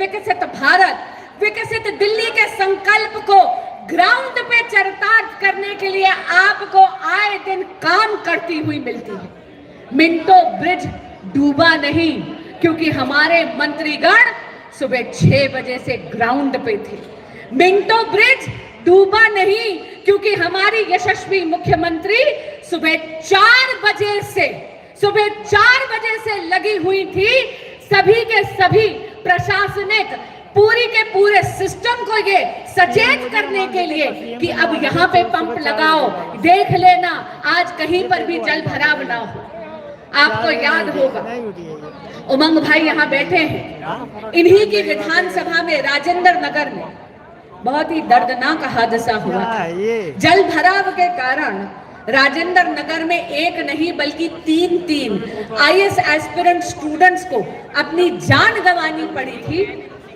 विकसित भारत, विकसित दिल्ली के संकल्प को ग्राउंड पे चरितार्थ करने के लिए आपको आए दिन काम करती हुई मिलती है। मिंटो ब्रिज डूबा नहीं क्योंकि हमारे मंत्रीगण सुबह 6 बजे से ग्राउंड पे थे। मिंटो ब्रिज डूबा नहीं क्योंकि हमारी यशस्वी मुख्यमंत्री सुबह 4 बजे से लगी हुई थी सभी के सभी प्रशासनिक पूरी के पूरे सिस्टम को ये सचेत करने के लिए कि अब यहाँ पे पंप लगाओ, देख लेना आज कहीं पर भी जल भराव ना हो। आपको याद होगा उमंग भाई यहाँ बैठे हैं, इन्हीं की विधानसभा में राजेंद्र नगर में बहुत ही दर्दनाक हादसा हुआ था। जल भराव के कारण राजेंद्र नगर में एक नहीं बल्कि 3 आईएएस एस्पिरेंट स्टूडेंट्स को अपनी जान गंवानी पड़ी थी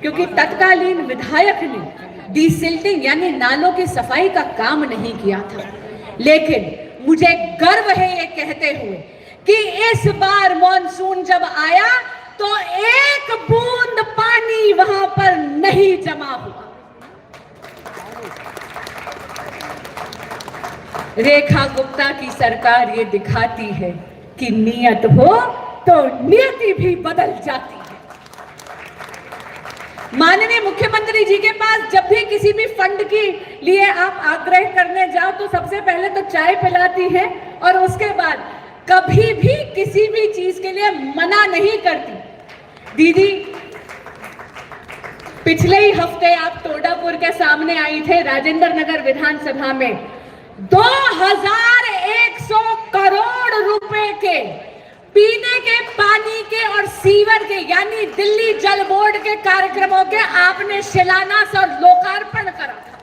क्योंकि तत्कालीन विधायक ने डिसिल्टिंग यानी नालों की सफाई का काम नहीं किया था। लेकिन मुझे गर्व है ये कहते हुए कि इस बार मॉनसून जब आया तो एक बूंद पानी वहां पर नहीं जमा हुआ। रेखा गुप्ता की सरकार ये दिखाती है कि नियत हो तो नियति भी बदल जाती है। माननीय मुख्यमंत्री जी के पास जब भी किसी भी फंड के लिए आप आग्रह करने जाओ तो सबसे पहले तो चाय पिलाती है और उसके बाद कभी भी किसी भी चीज के लिए मना नहीं करती। दीदी पिछले ही हफ्ते आप टोडापुर के सामने आई थे राजेंद्र नगर विधानसभा में 2100 करोड़ रुपए के पीने के पानी के और सीवर के यानी दिल्ली जल बोर्ड के कार्यक्रमों के आपने शिलान्यास और लोकार्पण करा था।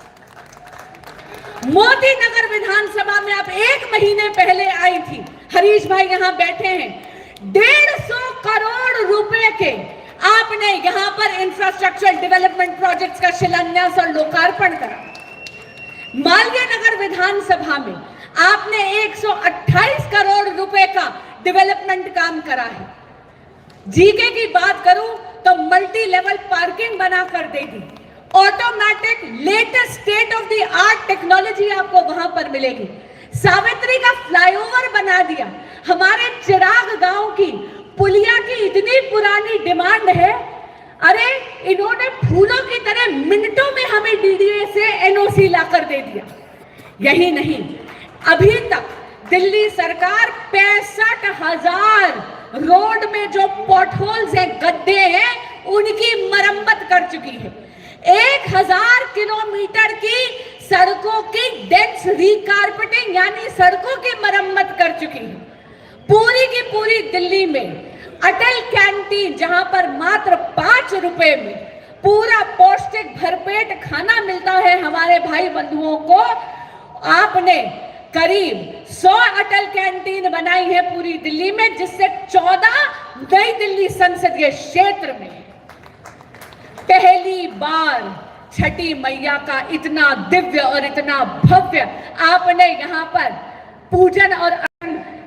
मोदी नगर विधानसभा में आप 1 महीने पहले आई थी, हरीश भाई यहां बैठे हैं, 150 करोड़ रुपए के आपने यहां पर इंफ्रास्ट्रक्चर डेवलपमेंट प्रोजेक्ट्स का शिलान्यास और लोकार्पण करा। मालवीय नगर विधानसभा में आपने 128 करोड़ रुपए का डेवलपमेंट काम करा है। जीके की बात करूं तो मल्टी लेवल पार्किंग बना कर देगी, automatic latest state of the art technology आपको वहां पर मिलेगी। सावित्री का फ्लाईओवर बना दिया। हमारे चिराग गांव की पुलिया की इतनी पुरानी डिमांड है, अरे इन्होंने फूलों की तरह मिनटों में हमें डीडीए से एनओसी लाकर दे दिया। यही नहीं, अभी तक दिल्ली सरकार 65,000 रोड में जो पॉटहोल्स हैं, गड्ढे हैं, उनकी मरम्मत कर चुकी है। 1000 किलोमीटर की सड़कों की डेंस रिकारपेटिंग यानी सड़कों की मरम्मत कर चुकी है। पूरी की पूरी दिल्ली में अटल कैंटीन जहां पर मात्र 5 रुपए में पूरा पौष्टिक भरपेट खाना मिलता है हमारे भाई बंधुओं को, आपने करीब 100 अटल कैंटीन बनाई है पूरी दिल्ली में, जिससे 14 नई दिल्ली संसदीय क्षेत्र में पहली बार छठी मैया का इतना दिव्य और इतना भव्य आपने यहाँ पर पूजन और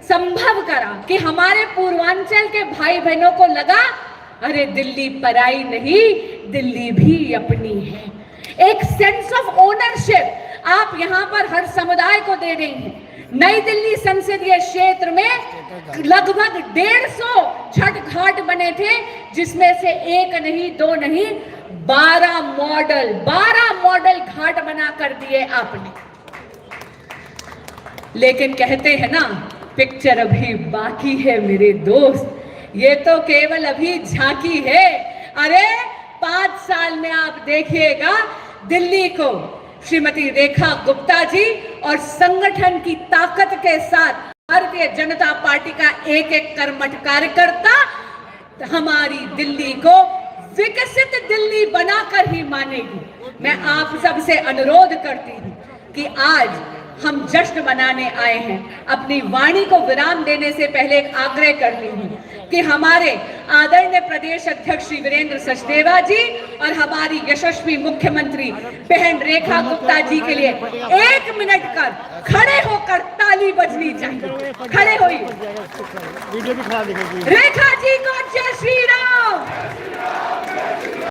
संभव करा कि हमारे पूर्वांचल के भाई बहनों को लगा अरे दिल्ली पराई नहीं, दिल्ली भी अपनी है। एक सेंस ऑफ ओनरशिप आप यहाँ पर हर समुदाय को दे रही हैं। नई दिल्ली संसदीय क्षेत्र में लगभग 150 छठ घाट बने थे, जिसमें से 1 नहीं 2 नहीं 12 मॉडल घाट बना कर दिए आपने। लेकिन कहते हैं ना, पिक्चर अभी बाकी है मेरे दोस्त, ये तो केवल अभी झांकी है। अरे 5 साल में आप देखिएगा दिल्ली को श्रीमती रेखा गुप्ता जी और संगठन की ताकत के साथ भारतीय जनता पार्टी का एक कर्मठ कार्यकर्ता हमारी दिल्ली को विकसित दिल्ली बनाकर ही मानेगी। मैं आप सबसे अनुरोध करती हूँ कि आज हम जश्न मनाने आए हैं। अपनी वाणी को विराम देने से पहले एक आग्रह करती हूँ कि हमारे आदरणीय प्रदेश अध्यक्ष श्री वीरेंद्र सचदेवा जी और हमारी यशस्वी मुख्यमंत्री बहन रेखा गुप्ता जी के लिए 1 मिनट कर खड़े होकर ताली बजनी चाहिए। खड़े होइए। रेखा जी को जय श्री राम।